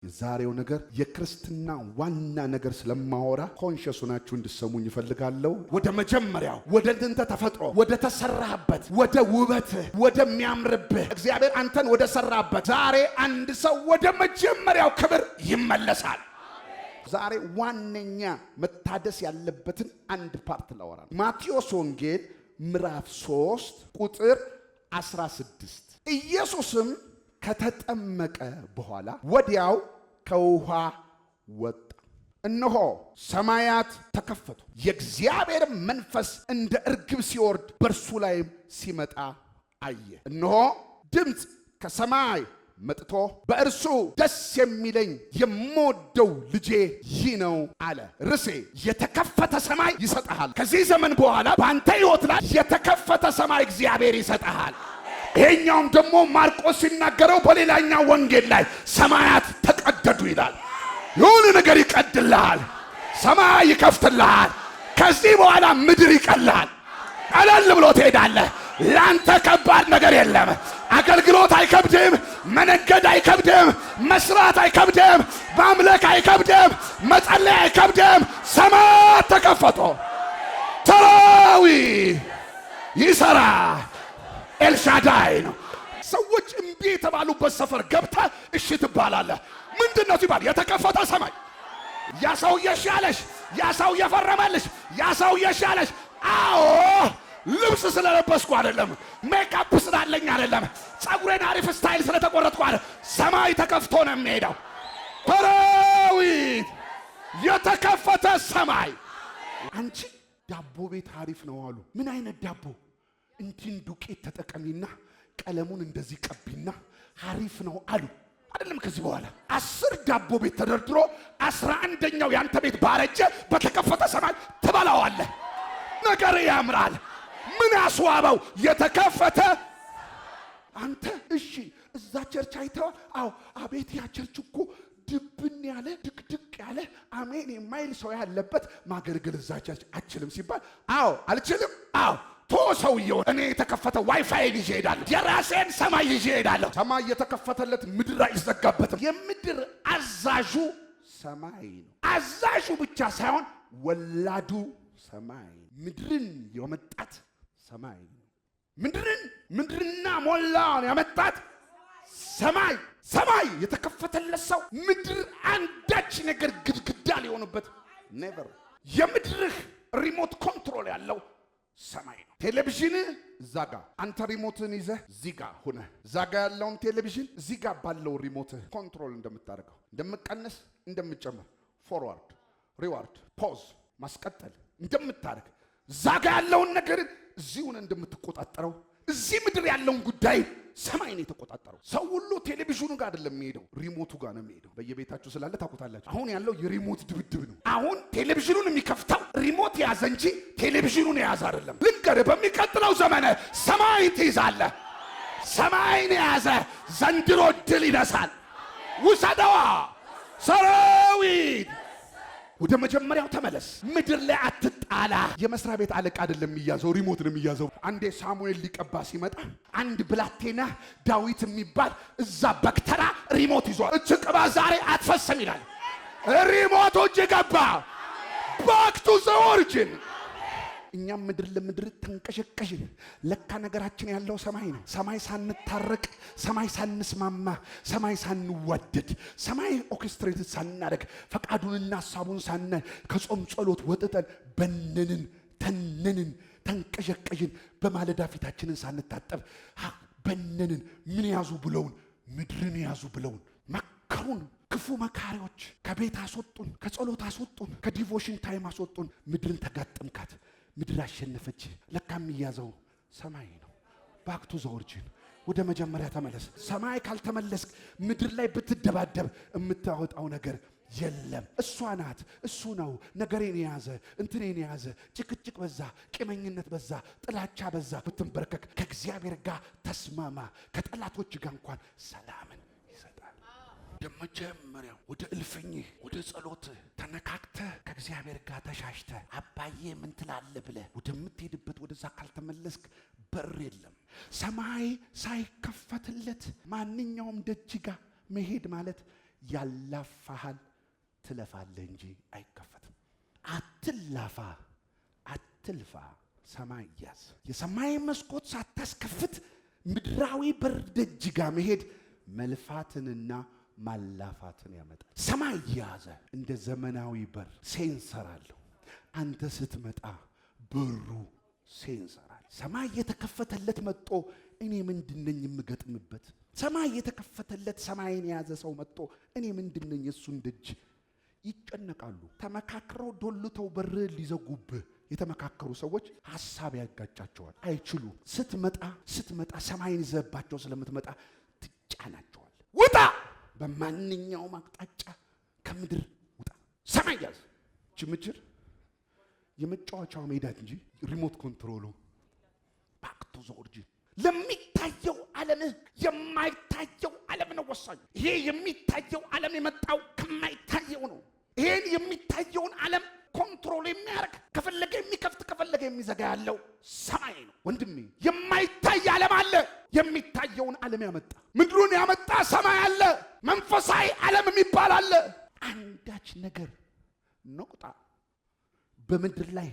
የዛሬው ነገር የክርስትና ዋና ነገር ስለማወራ ኮንሺየስ ሆናችሁ እንድትሰሙኝ ይፈልጋለሁ። ወደ መጀመሪያው ወደ እንተ ተፈጥሮ ወደ ተሰራህበት ወደ ውበት ወደሚያምርብህ እግዚአብሔር አንተን ወደ ሰራበት ዛሬ አንድ ሰው ወደ መጀመሪያው ክብር ይመለሳል። ዛሬ ዋነኛ መታደስ ያለበትን አንድ ፓርት ላወራ። ማቴዎስ ወንጌል ምዕራፍ 3 ቁጥር 16 ኢየሱስም ከተጠመቀ በኋላ ወዲያው ከውሃ ወጣ፣ እነሆ ሰማያት ተከፈቱ፣ የእግዚአብሔር መንፈስ እንደ እርግብ ሲወርድ በእርሱ ላይ ሲመጣ አየ። እነሆ ድምፅ ከሰማይ መጥቶ በእርሱ ደስ የሚለኝ የምወደው ልጄ ይህ ነው አለ። ርሴ የተከፈተ ሰማይ ይሰጣል። ከዚህ ዘመን በኋላ በአንተ ሕይወት ላይ የተከፈተ ሰማይ እግዚአብሔር ይሰጣል። ይሄኛውም ደግሞ ማርቆስ ሲናገረው በሌላኛው ወንጌል ላይ ሰማያት ተቀደዱ ይላል። የሆነ ነገር ይቀድልሃል፣ ሰማይ ይከፍትልሃል። ከዚህ በኋላ ምድር ይቀላል፣ ቀለል ብሎ ትሄዳለህ። ላንተ ከባድ ነገር የለም። አገልግሎት አይከብድም፣ መነገድ አይከብድም፣ መስራት አይከብድም፣ ማምለክ አይከብድም፣ መጸለይ አይከብድም። ሰማያት ተከፈቱ፣ ተራዊ ይሰራ ኤልሻዳይ ነው። ሰዎች እምቢ የተባሉበት ሰፈር ገብታ እሺ ትባላለህ። ምንድነው ሲባል የተከፈተ ሰማይ። ያ ሰውዬ ሻለሽ፣ ያ ሰውዬ ፈረመልሽ፣ ያ ሰውዬ ሻለሽ። አዎ ልብስ ስለለበስኩ አይደለም፣ ሜካፕ ስላለኝ አይደለም፣ ጸጉሬን አሪፍ ስታይል ስለተቆረጥኩ አይደለም። ሰማይ ተከፍቶ ነው የሚሄደው። ዳዊት የተከፈተ ሰማይ። አንቺ ዳቦ ቤት አሪፍ ነው አሉ። ምን አይነት ዳቦ? እንትን ዱቄት ተጠቀሚና ቀለሙን እንደዚህ ቀቢና አሪፍ ነው አሉ። አይደለም ከዚህ በኋላ 10 ዳቦ ቤት ተደርድሮ 11ኛው ያንተ ቤት ባረጀ በተከፈተ ሰማይ ትበላዋለህ። ነገር ያምራል። ምን ያስዋበው? የተከፈተ አንተ እሺ እዛ ቸርች አይተው አዎ አቤት ያ ቸርች እኮ ድብን ያለ ድቅድቅ ያለ አሜን የማይል ሰው ያለበት ማገልገል እዛ ቸርች አችልም ሲባል አዎ አልችልም አዎ ሰውየው እኔ የተከፈተ ዋይፋይ ይዤ እሄዳለሁ፣ የራሴን ሰማይ ይዤ እሄዳለሁ። ሰማይ የተከፈተለት ምድር አይዘጋበትም። የምድር አዛዡ ሰማይ ነው። አዛዡ ብቻ ሳይሆን ወላዱ ሰማይ ነው። ምድርን ያመጣት ሰማይ ነው። ምድርና ሞላውን ያመጣት ሰማይ። ሰማይ የተከፈተለት ሰው ምድር አንዳች ነገር ግድግዳ ሊሆንበት ኔቨር። የምድርህ ሪሞት ኮንትሮል ያለው ሰማይ ነው። ቴሌቪዥን እዛ ጋር አንተ ሪሞትን ይዘህ እዚህ ጋር ሆነ እዛ ጋር ያለውን ቴሌቪዥን እዚህ ጋር ባለው ሪሞት ኮንትሮል እንደምታደርገው እንደምቀነስ እንደምጨምር ፎርዋርድ ሪዋርድ ፖዝ ማስቀጠል እንደምታደርግ እዛ ጋር ያለውን ነገር እዚህ ሆነ እንደምትቆጣጠረው እዚህ ምድር ያለውን ጉዳይ ሰማይ ነው የተቆጣጠረው። ሰው ሁሉ ቴሌቪዥኑ ጋር አይደለም የሚሄደው፣ ሪሞቱ ጋር ነው የሚሄደው። በየቤታችሁ ስላለ ታውቁታላችሁ። አሁን ያለው የሪሞት ድብድብ ነው። አሁን ቴሌቪዥኑን የሚከፍተው ሪሞት ያዘ እንጂ ቴሌቪዥኑን ያዘ አይደለም። ልንገርህ፣ በሚቀጥለው ዘመን ሰማይ ትይዛለህ። ሰማይን የያዘ ዘንድሮ ድል ይነሳል። ውሰደዋ ሰራዊት። ወደ መጀመሪያው ተመለስ። ምድር ላይ አትጣላ። የመስሪያ ቤት አለቃ አይደለም የሚያዘው፣ ሪሞት ነው የሚያዘው። አንዴ ሳሙኤል ሊቀባ ሲመጣ አንድ ብላቴና ዳዊት የሚባል እዛ በክተራ ሪሞት ይዟል። እች ቅባ ዛሬ አትፈስም ይላል። ሪሞቱ እጅ ገባ። ባክ ቱ ዘ ኦሪጂን። እኛም ምድር ለምድር ተንቀሸቀሽን። ለካ ነገራችን ያለው ሰማይ ነው። ሰማይ ሳንታረቅ፣ ሰማይ ሳንስማማ፣ ሰማይ ሳንዋደድ፣ ሰማይ ኦርኬስትሬት ሳናደርግ፣ ፈቃዱንና ሐሳቡን ሳናይ ከጾም ጸሎት ወጥተን በነንን፣ ተነንን፣ ተንቀሸቀሽን። በማለዳ ፊታችንን ሳንታጠብ በነንን። ምን ያዙ ብለውን? ምድርን ያዙ ብለውን መከሩን። ክፉ መካሪዎች ከቤት አስወጡን፣ ከጸሎት አስወጡን፣ ከዲቮሽን ታይም አስወጡን። ምድርን ተጋጠምካት፣ ምድር አሸነፈች። ለካ የሚያዘው ሰማይ ነው። ባክ ቱ ዘ ኦሪጂን። ወደ መጀመሪያ ተመለስ። ሰማይ ካልተመለስክ ምድር ላይ ብትደባደብ የምታወጣው ነገር የለም። እሷ ናት፣ እሱ ነው ነገሬን የያዘ እንትኔን የያዘ። ጭቅጭቅ በዛ፣ ቂመኝነት በዛ፣ ጥላቻ በዛ። ብትንበረከክ ከእግዚአብሔር ጋር ተስማማ። ከጠላቶች ጋር እንኳን ሰላምን ይሰጣል። የመጀመሪያው ወደ እልፍኝህ ወደ ጸሎትህ ተነካክተህ ከእግዚአብሔር ጋር ተሻሽተህ አባዬ ምን ትላለህ ብለህ ወደምትሄድበት ወደዛ ካልተመለስክ በር የለም። ሰማይ ሳይከፈትለት ማንኛውም ደጅ ጋር መሄድ ማለት ያላፋሃል ትለፋለህ እንጂ አይከፈትም። አትላፋ፣ አትልፋ። ሰማይ ያዝ። የሰማይ መስኮት ሳታስከፍት ምድራዊ በር ደጅ ጋር መሄድ መልፋትንና ማላፋትን ያመጣል። ሰማይ ያዘ እንደ ዘመናዊ በር ሴንሰር አለው። አንተ ስትመጣ በሩ ሴንሰር አለ። ሰማይ የተከፈተለት መጥቶ እኔ ምንድነኝ የምገጥምበት? ሰማይ የተከፈተለት ሰማይን የያዘ ሰው መጥቶ እኔ ምንድነኝ እሱን ደጅ? ይጨነቃሉ። ተመካክረው ዶልተው በር ሊዘጉብህ የተመካከሩ ሰዎች ሐሳብ ያጋጫቸዋል፣ አይችሉ። ስትመጣ ሰማይን ይዘባቸው ስለምትመጣ ትጫናቸዋል። ውጣ! በማንኛውም አቅጣጫ ከምድር ውጣ። ሰማይ ያዝ። ምድር የመጫወቻው ሜዳ እንጂ ሪሞት ኮንትሮሉ ባክቶ ዞርጂ። ለሚታየው ዓለም የማይታየው ዓለም ነው ወሳኝ። ይሄ የሚታየው ዓለም የመጣው ከማይታየው ነው። ይሄን የሚታየውን ዓለም ኮንትሮል የሚያደርግ ከፈለገ የሚከፍት ከፈለገ የሚዘጋ ያለው ሰማይ ነው። ወንድሜ የማይታይ ዓለም አለ። የሚታየውን ዓለም ያመጣ ምድሩን ያመጣ ሰማይ አለ። መንፈሳዊ ዓለም የሚባል አለ። አንዳች ነገር ነቁጣ በምድር ላይ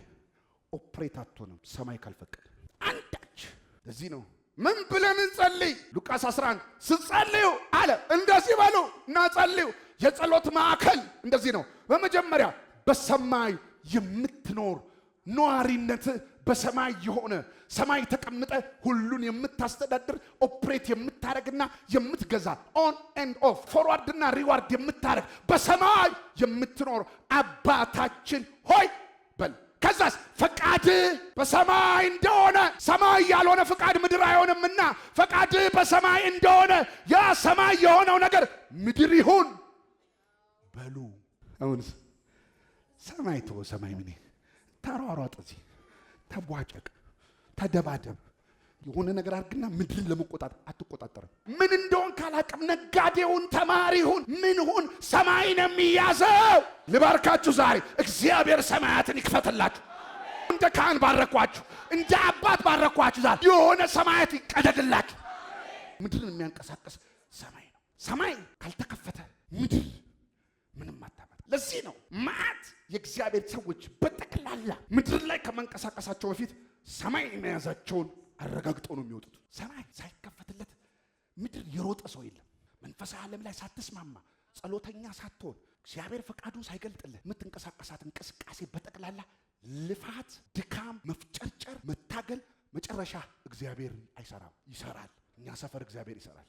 ኦፕሬት አትሆንም ሰማይ ካልፈቀደ። አንዳች ለዚህ ነው ምን ብለን እንጸልይ? ሉቃስ 11 ስትጸልዩ አለ እንደዚህ በሉ እና ጸልዩ። የጸሎት ማዕከል እንደዚህ ነው። በመጀመሪያ በሰማይ የምትኖር ኗሪነት በሰማይ የሆነ ሰማይ ተቀምጠ ሁሉን የምታስተዳድር ኦፕሬት የምታረግና የምትገዛ ኦን ኤንድ ኦፍ ፎርዋርድና ሪዋርድ የምታረግ በሰማይ የምትኖር አባታችን ሆይ በል። ከዛስ ፈቃድ በሰማይ እንደሆነ ሰማይ ያልሆነ ፈቃድ ምድር አይሆንምና ፈቃድ በሰማይ እንደሆነ ያ ሰማይ የሆነው ነገር ምድር ይሁን በሉ። አሁንስ ሰማይ ተወ። ሰማይ ምን ተሯሯጥ፣ እዚህ ተቧጨቅ፣ ተደባደብ፣ የሆነ ነገር አድርግና ምድርን ለመቆጣጠር አትቆጣጠርም። ምን እንደሆን ካላቅም ነጋዴውን ተማሪውን ምን ሁን ሰማይ ነው የሚያዘው። ልባርካችሁ ዛሬ እግዚአብሔር ሰማያትን ይክፈትላችሁ። እንደ ካህን ባረኳችሁ፣ እንደ አባት ባረኳችሁ። ዛሬ የሆነ ሰማያት ይቀደድላችሁ። ምድርን የሚያንቀሳቀስ ሰማይ ነው። ሰማይ ካልተከፈተ ምድር ምንም አታመጣ። ለዚህ ነው ማዕት የእግዚአብሔር ሰዎች በጠቅላላ ምድር ላይ ከመንቀሳቀሳቸው በፊት ሰማይ መያዛቸውን አረጋግጠው ነው የሚወጡት። ሰማይ ሳይከፈትለት ምድር የሮጠ ሰው የለም። መንፈሳዊ ዓለም ላይ ሳትስማማ ጸሎተኛ ሳትሆን እግዚአብሔር ፈቃዱን ሳይገልጥልህ የምትንቀሳቀሳት እንቅስቃሴ በጠቅላላ ልፋት፣ ድካም፣ መፍጨርጨር፣ መታገል፣ መጨረሻ እግዚአብሔር አይሰራም። ይሰራል። እኛ ሰፈር እግዚአብሔር ይሰራል።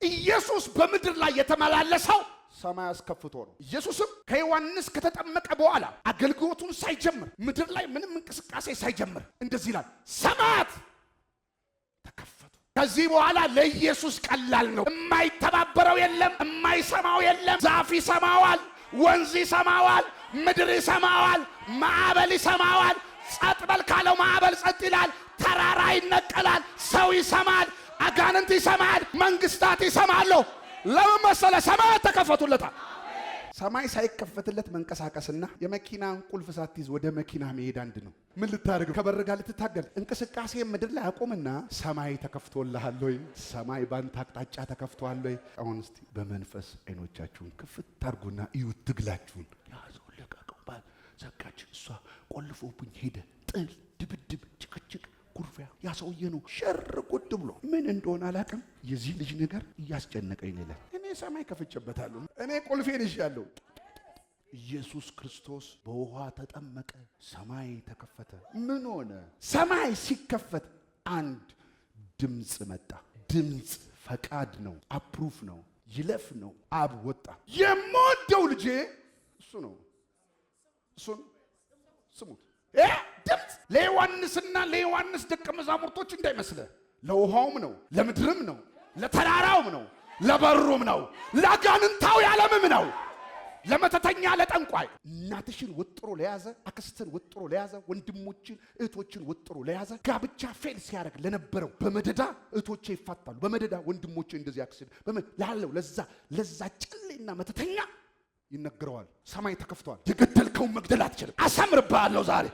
ኢየሱስ በምድር ላይ የተመላለሰው ሰማይ አስከፍቶ ነው። ኢየሱስም ከዮሐንስ ከተጠመቀ በኋላ አገልግሎቱን ሳይጀምር ምድር ላይ ምንም እንቅስቃሴ ሳይጀምር እንደዚህ ይላል፣ ሰማያት ተከፈቱ። ከዚህ በኋላ ለኢየሱስ ቀላል ነው። የማይተባበረው የለም፣ የማይሰማው የለም። ዛፍ ይሰማዋል፣ ወንዝ ይሰማዋል፣ ምድር ይሰማዋል፣ ማዕበል ይሰማዋል። ጸጥ በል ካለው ማዕበል ጸጥ ይላል፣ ተራራ ይነቀላል፣ ሰው ይሰማል፣ አጋንንት ይሰማል፣ መንግስታት ይሰማሉ። ለምን መሰለ? ሰማያት ተከፈቱለታል። ሰማይ ሳይከፈትለት መንቀሳቀስና የመኪናን ቁልፍ ሳትይዝ ወደ መኪና መሄድ አንድ ነው። ምን ልታደርግ? ከበረጋ ልትታገል እንቅስቃሴ ምድር ላይ አቆምና ሰማይ ተከፍቶልሃል ወይ? ሰማይ ባንተ አቅጣጫ ተከፍቷል ወይ? አሁን እስቲ በመንፈስ አይኖቻችሁን ክፍት አድርጉና እዩት። ትግላችሁን ያዘው ለቀቀው ባል ዘጋች። እሷ ቆልፎብኝ ሄደ። ጥል፣ ድብድብ፣ ጭቅጭቅ፣ ኩርፊያ ያ ሰውዬ ነው ሸር ጉድ ብሎ ምን እንደሆነ አላውቅም። የዚህ ልጅ ነገር እያስጨነቀኝ ነው። እኔ ሰማይ ከፍቼበታለሁ። እኔ ቁልፌን ይዣለሁ። ኢየሱስ ክርስቶስ በውሃ ተጠመቀ፣ ሰማይ ተከፈተ። ምን ሆነ? ሰማይ ሲከፈት አንድ ድምፅ መጣ። ድምፅ ፈቃድ ነው፣ አፕሩፍ ነው፣ ይለፍ ነው። አብ ወጣ። የምወደው ልጄ እሱ ነው። እሱን ስሙት። ድምፅ ለዮሐንስና ለዮሐንስ ደቀ መዛሙርቶች እንዳይመስልህ። ለውሃውም ነው፣ ለምድርም ነው፣ ለተራራውም ነው፣ ለበሩም ነው፣ ለአጋንንታዊ ዓለምም ነው፣ ለመተተኛ ለጠንቋይ። እናትሽን ወጥሮ ለያዘ፣ አክስትን ወጥሮ ለያዘ፣ ወንድሞችን እህቶችን ወጥሮ ለያዘ፣ ጋብቻ ፌል ሲያደርግ ለነበረው በመደዳ እህቶቼ ይፋታሉ፣ በመደዳ ወንድሞቼ እንደዚህ አክሲድ ላለው ለዛ ጨሌና መተተኛ ይነግረዋል። ሰማይ ተከፍቷል። የገደልከውን መግደል አትችልም። አሰምርብሃለሁ ዛሬ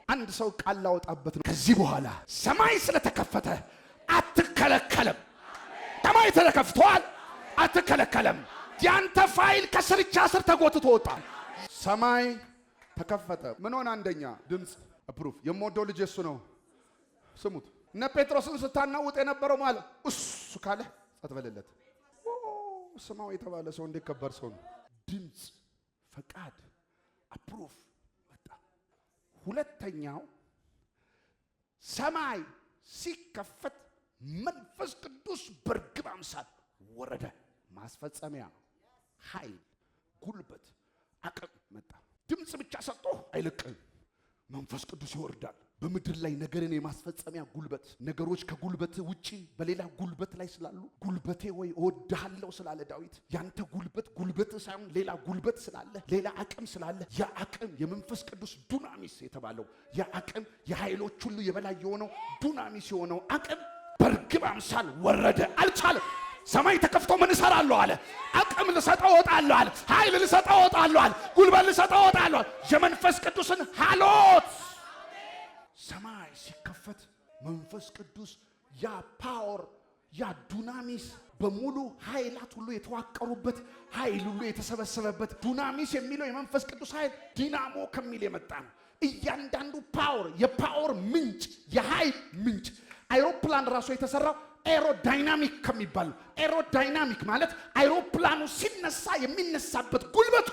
አንድ ሰው ቃል ላወጣበት ነው። ከዚህ በኋላ ሰማይ ስለተከፈተ አትከለከለም። ሰማይ ሰማይ ተከፍቷል፣ አትከለከለም። ያንተ ፋይል ከስርቻ ስር ተጎትቶ ወጣ። ሰማይ ተከፈተ። ምን ሆነ? አንደኛ ድምፅ አፕሩፍ። የምወደው ልጅ እሱ ነው፣ ስሙት። እነ ጴጥሮስን ስታናውጥ የነበረው ማለት እሱ ካለ ጸጥ በለለት። ስማው የተባለ ሰው እንዴት ከበር ሰው ነው። ድምፅ፣ ፈቃድ፣ አፕሩፍ መጣ። ሁለተኛው ሰማይ ሲከፈት መንፈስ ቅዱስ በርግብ አምሳል ወረደ። ማስፈጸሚያ ኃይል፣ ጉልበት፣ አቅም መጣ። ድምፅ ብቻ ሰጥቶ አይለቅም። መንፈስ ቅዱስ ይወርዳል በምድር ላይ ነገርን የማስፈጸሚያ ጉልበት። ነገሮች ከጉልበት ውጪ በሌላ ጉልበት ላይ ስላሉ ጉልበቴ ወይ እወድሃለሁ ስላለ ዳዊት፣ ያንተ ጉልበት ሳይሆን ሌላ ጉልበት ስላለ፣ ሌላ አቅም ስላለ፣ ያ አቅም የመንፈስ ቅዱስ ዱናሚስ የተባለው ያ አቅም የኃይሎች ሁሉ የበላይ የሆነው ዱናሚስ የሆነው አቅም በርግብ አምሳል ወረደ። አልቻለም። ሰማይ ተከፍቶ ምን እሰራለሁ አለ። አቅም ልሰጠው እወጣለሁ አለ። ኃይል ልሰጠው እወጣለሁ አለ። ጉልበት ልሰጠው እወጣለሁ አለ። የመንፈስ ቅዱስን ሃሎት ሰማይ ሲከፈት መንፈስ ቅዱስ ያ ፓወር ያ ዱናሚስ በሙሉ ኃይላት ሁሉ የተዋቀሩበት ኃይል ሁሉ የተሰበሰበበት ዱናሚስ የሚለው የመንፈስ ቅዱስ ኃይል ዲናሞ ከሚል የመጣ ነው። እያንዳንዱ ፓወር የፓወር ምንጭ የኃይል ምንጭ። አይሮፕላን ራሱ የተሰራው ኤሮዳይናሚክ ከሚባል ኤሮዳይናሚክ ማለት አይሮፕላኑ ሲነሳ የሚነሳበት ጉልበቱ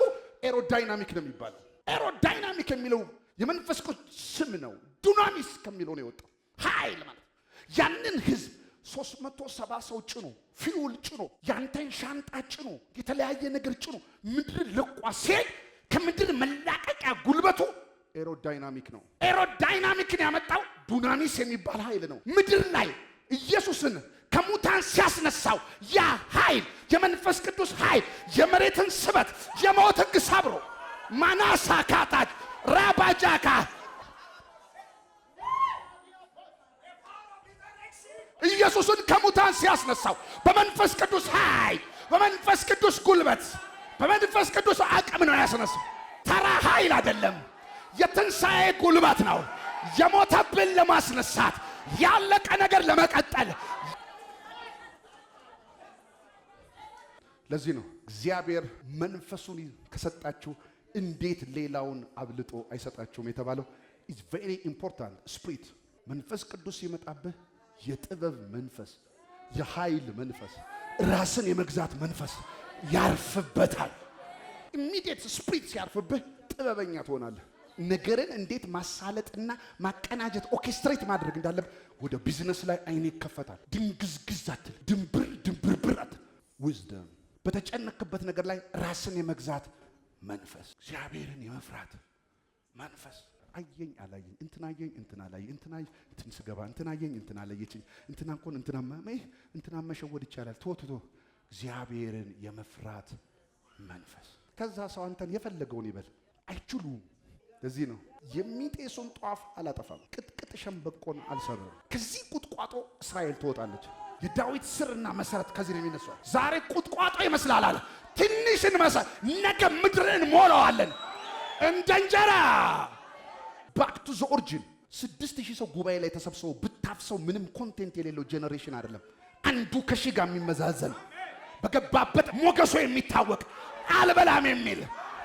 ኤሮዳይናሚክ ነው የሚባለው። ኤሮዳይናሚክ የሚለው የመንፈስ ቅዱስ ስም ነው። ዱናሚስ ከሚለው ነው የወጣው ኃይል ማለት። ያንን ህዝብ 370 ሰው ጭኖ ፊውል ጭኖ ያንተን ሻንጣ ጭኖ የተለያየ ነገር ጭኖ ምድር ለቋ ሲሄድ ከምድር መላቀቂያ ጉልበቱ ኤሮዳይናሚክ ነው። ኤሮዳይናሚክን ያመጣው ዱናሚስ የሚባል ኃይል ነው። ምድር ላይ ኢየሱስን ከሙታን ሲያስነሳው ያ ኃይል የመንፈስ ቅዱስ ኃይል የመሬትን ስበት የሞት ሕግ ሰብሮ ማናሳ ካታች ራባጃካ ኢየሱስን ከሙታን ሲያስነሳው በመንፈስ ቅዱስ ኃይል በመንፈስ ቅዱስ ጉልበት በመንፈስ ቅዱስ አቅም ነው ያስነሳው። ተራ ኃይል አይደለም፣ የትንሣኤ ጉልበት ነው። የሞተብን ለማስነሳት ያለቀ ነገር ለመቀጠል። ለዚህ ነው እግዚአብሔር መንፈሱን ከሰጣችሁ እንዴት ሌላውን አብልጦ አይሰጣችሁም የተባለው። ኢዝ ቬሪ ኢምፖርታንት። ስፒሪት መንፈስ ቅዱስ ይመጣብህ የጥበብ መንፈስ፣ የኃይል መንፈስ፣ ራስን የመግዛት መንፈስ ያርፍበታል። ኢሚዲየት ስፒሪት ሲያርፍብህ ጥበበኛ ትሆናለህ። ነገርን እንዴት ማሳለጥና ማቀናጀት ኦርኬስትሬት ማድረግ እንዳለብህ ወደ ቢዝነስ ላይ አይኔ ይከፈታል። ድንግዝግዝ አትል፣ ድንብርብር አትል። ዊዝደም በተጨነክበት ነገር ላይ ራስን የመግዛት መንፈስ፣ እግዚአብሔርን የመፍራት መንፈስ። አየኝ አላየኝ፣ እንትና አየኝ እንትና አላየኝ፣ እንትን ስገባ እንትና አየኝ እንትና አላየችኝ፣ እንትና እንኳን እንትና መሸወድ ይቻላል። ቶቶ እግዚአብሔርን የመፍራት መንፈስ። ከዛ ሰው አንተን የፈለገውን ይበል አይችሉም። ለዚህ ነው የሚጤሱን ጧፍ አላጠፋም፣ ቅጥቅጥ ሸምበቆን አልሰብርም። ከዚህ ቁጥቋጦ እስራኤል ትወጣለች። የዳዊት ስርና መሰረት ከዚህ ነው የሚነሳው። ዛሬ ቁጥቋጦ ይመስላል አለ ትንሽን መሰረት፣ ነገ ምድርን ሞላዋለን እንደ እንጀራ። ባክ ቱ ዘ ኦሪጂን። 6000 ሰው ጉባኤ ላይ ተሰብስበው ብታፍሰው ምንም ኮንቴንት የሌለው ጄኔሬሽን አይደለም። አንዱ ከሺህ ጋር የሚመዛዘን በገባበት ሞገሶ የሚታወቅ አልበላም የሚል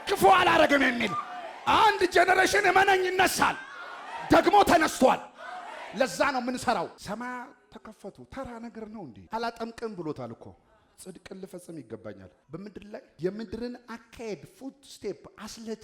ክፉ አላረግም የሚል አንድ ጄኔሬሽን እመነኝ ይነሳል፣ ደግሞ ተነስቷል። ለዛ ነው ምን ሰራው። ሰማይ ተከፈቱ። ተራ ነገር ነው እንዴ? አላጠምቅም ብሎታል እኮ። ጽድቅን ልፈጽም ይገባኛል። በምድር ላይ የምድርን አካሄድ ፉት ስቴፕ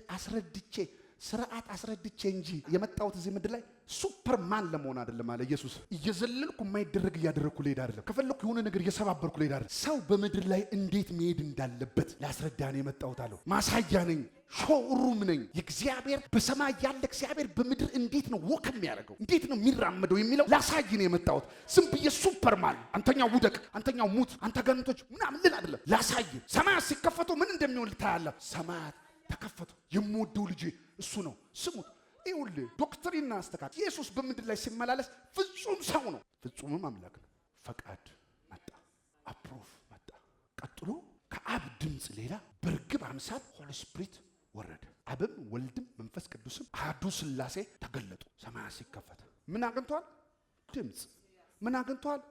አስረድቼ ስርዓት አስረድቼ እንጂ የመጣሁት እዚህ ምድር ላይ ሱፐርማን ለመሆን አይደለም አለ ኢየሱስ። እየዘለልኩ የማይደረግ እያደረግኩ ልሄድ አይደለም። ከፈለኩ የሆነ ነገር እየሰባበርኩ ልሄድ አይደለም። ሰው በምድር ላይ እንዴት መሄድ እንዳለበት ላስረዳ ነው የመጣሁት አለው። ማሳያ ነኝ፣ ሾውሩም ነኝ። የእግዚአብሔር በሰማይ ያለ እግዚአብሔር በምድር እንዴት ነው ወክ የሚያደርገው እንዴት ነው የሚራመደው የሚለው ላሳይ ነው የመጣሁት። ዝም ብዬ ሱፐርማን አንተኛው ውደቅ፣ አንተኛው ሙት፣ አንተ ገንቶች ምናምን ልል አይደለም። ላሳይ ሰማያት ሲከፈቱ ምን እንደሚሆን ልታያለህ። ሰማያት ተከፈቱ። የምወደው ልጄ እሱ ነው፣ ስሙት። ይኸውልህ ዶክትሪና አስተካክ ኢየሱስ በምድር ላይ ሲመላለስ ፍጹም ሰው ነው፣ ፍጹምም አምላክ ነው። ፈቃድ መጣ፣ አፕሮቭ መጣ። ቀጥሎ ከአብ ድምፅ ሌላ በርግብ አምሳል ሆሊ ስፒሪት ወረደ። አብም ወልድም መንፈስ ቅዱስም አሐዱ ሥላሴ ተገለጡ። ሰማያት ሲከፈት ምን አግኝቷል? ድምፅ። ምን አግኝቷል?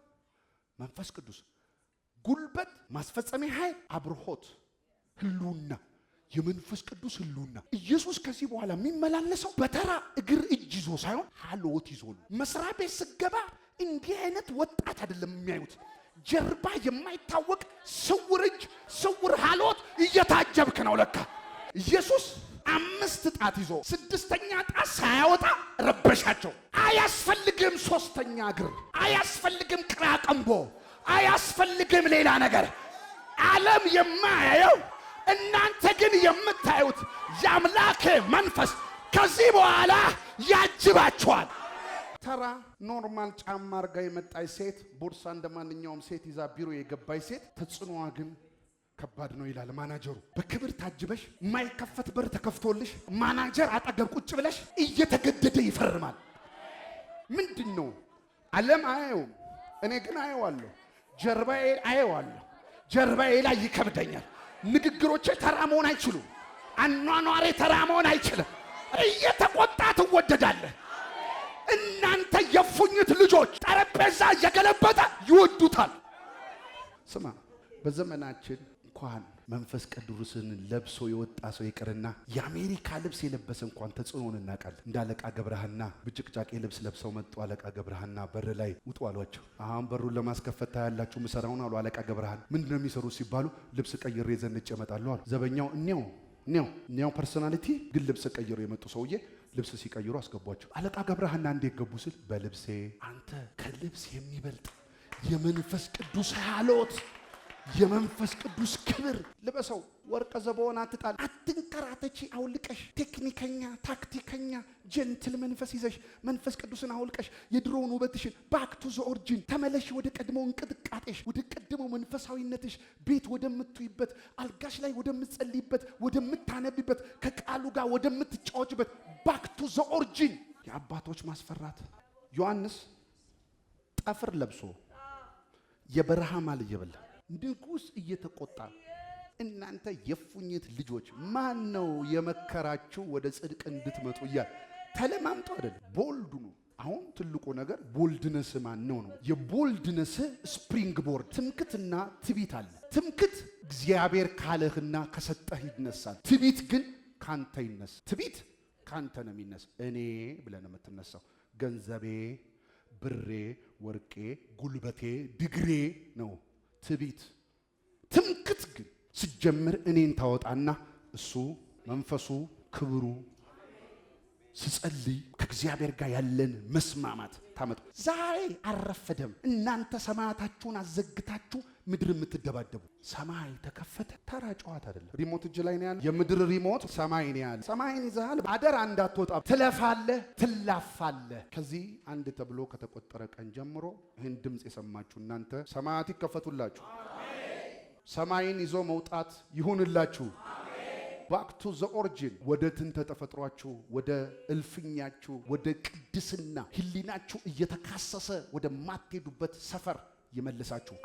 መንፈስ ቅዱስ። ጉልበት፣ ማስፈጸሚያ ኃይል፣ አብርሆት፣ ህልውና፣ የመንፈስ ቅዱስ ህልውና። ኢየሱስ ከዚህ በኋላ የሚመላለሰው በተራ እግር እጅ ይዞ ሳይሆን ሀልዎት ይዞ ነው። መስሪያ ቤት ስገባ እንዲህ አይነት ወጣት አይደለም የሚያዩት። ጀርባ የማይታወቅ ስውር እጅ፣ ስውር ሀልዎት እየታጀብክ ነው ለካ። ኢየሱስ 5 ጣት ይዞ 6ኛ ጣት ሳያወጣ ረበሻቸው። አያስፈልግም 3ኛ እግር፣ አያስፈልግም ቅራቀንቦ፣ አያስፈልግም ሌላ ነገር። ዓለም የማያየው እናንተ ግን የምታዩት የአምላክ መንፈስ ከዚህ በኋላ ያጅባችኋል። ተራ ኖርማል ጫማ አርጋ የመጣች ሴት፣ ቦርሳ እንደማንኛውም ሴት ይዛ ቢሮ የገባች ሴት ተጽዕኖዋ ግን ከባድ ነው ይላል ማናጀሩ። በክብር ታጅበሽ የማይከፈት በር ተከፍቶልሽ ማናጀር አጠገብ ቁጭ ብለሽ እየተገደደ ይፈርማል። ምንድን ነው? ዓለም አየውም፣ እኔ ግን አየዋለሁ። ጀርባዬ አየዋለሁ። ጀርባዬ ላይ ይከብደኛል። ንግግሮቼ ተራ መሆን አይችሉም። አኗኗሬ ተራ መሆን አይችልም። እየተቆጣ ትወደዳለህ። እናንተ የፉኝት ልጆች ጠረጴዛ እየገለበጠ ይወዱታል። ስማ፣ በዘመናችን እንኳን መንፈስ ቅዱስን ለብሶ የወጣ ሰው ይቅርና የአሜሪካ ልብስ የለበሰ እንኳን ተጽዕኖን እናውቃለን። እንደ አለቃ ገብረሃና ብጭቅጫቄ ልብስ ለብሰው መጡ። አለቃ ገብረሃና በር ላይ ውጡ አሏቸው። አሁን በሩን ለማስከፈት ታያላችሁ ምሰራውን አሉ። አለቃ ገብረሃን ምንድነው የሚሰሩ ሲባሉ ልብስ ቀይሬ ዘንጬ እመጣለሁ አሉ። ዘበኛው እኔው ፐርሶናሊቲ ግን ልብስ ቀይሮ የመጡ ሰውዬ ልብስ ሲቀይሩ አስገቧቸው። አለቃ ገብረሃና እንዴት ገቡ ስል በልብሴ። አንተ ከልብስ የሚበልጥ የመንፈስ ቅዱስ ሀልዎት፣ የመንፈስ ቅዱስ ክብር ልበሰው። ወርቀ ዘቦን አትጣል፣ አትንከራተቺ። አውልቀሽ ቴክኒከኛ፣ ታክቲከኛ፣ ጀንትል መንፈስ ይዘሽ መንፈስ ቅዱስን አውልቀሽ የድሮውን ውበትሽን ባክ ቱ ዘ ኦሪጂን ተመለሽ። ወደ ቀድሞው እንቅጥቃጤሽ፣ ወደ ቀድሞው መንፈሳዊነትሽ፣ ቤት ወደምትይበት፣ አልጋሽ ላይ ወደምትጸልይበት፣ ወደምታነብበት፣ ከቃሉ ጋር ወደምትጫወችበት ባክ ቱ ዘ ኦሪጂን። የአባቶች ማስፈራት። ዮሐንስ ጠፍር ለብሶ የበረሃ ማል እየበላ ንጉሥ እየተቆጣ እናንተ የፉኝት ልጆች ማን ነው የመከራችሁ ወደ ጽድቅ እንድትመጡ እያለ ተለማምጦ አይደል፣ ቦልዱ ነው። አሁን ትልቁ ነገር ቦልድነስ ማን ነው ነው። የቦልድነስ ስፕሪንግ ቦርድ ትምክትና ትቢት አለ። ትምክት እግዚአብሔር ካለህና ከሰጠህ ይነሳል። ትቢት ግን ካንተ ይነሳ። ትቢት ካንተ ነው የሚነሳ። እኔ ብለህ ነው የምትነሳው። ገንዘቤ፣ ብሬ፣ ወርቄ፣ ጉልበቴ፣ ድግሬ ነው ትቢት። ትምክት ግን ሲጀምር እኔን ታወጣና እሱ መንፈሱ ክብሩ ስጸልይ ከእግዚአብሔር ጋር ያለን መስማማት ታመጣ። ዛሬ አልረፈደም። እናንተ ሰማያታችሁን አዘግታችሁ ምድር የምትደባደቡ፣ ሰማይ ተከፈተ። ተራ ጨዋታ አይደለም። ሪሞት እጅ ላይ ነው ያለ። የምድር ሪሞት ሰማይ ነው ያለ። ሰማይን ይዘሃል። አደራ እንዳትወጣ። ትለፋለህ፣ ትላፋለህ። ከዚህ አንድ ተብሎ ከተቆጠረ ቀን ጀምሮ ይህን ድምፅ የሰማችሁ እናንተ ሰማያት ይከፈቱላችሁ። ሰማይን ይዞ መውጣት ይሁንላችሁ። ባክ ቱ ዘ ኦሪጂን፣ ወደ ጥንተ ተፈጥሯችሁ፣ ወደ እልፍኛችሁ፣ ወደ ቅድስና ህሊናችሁ እየተካሰሰ ወደ ማትሄዱበት ሰፈር ይመልሳችሁ።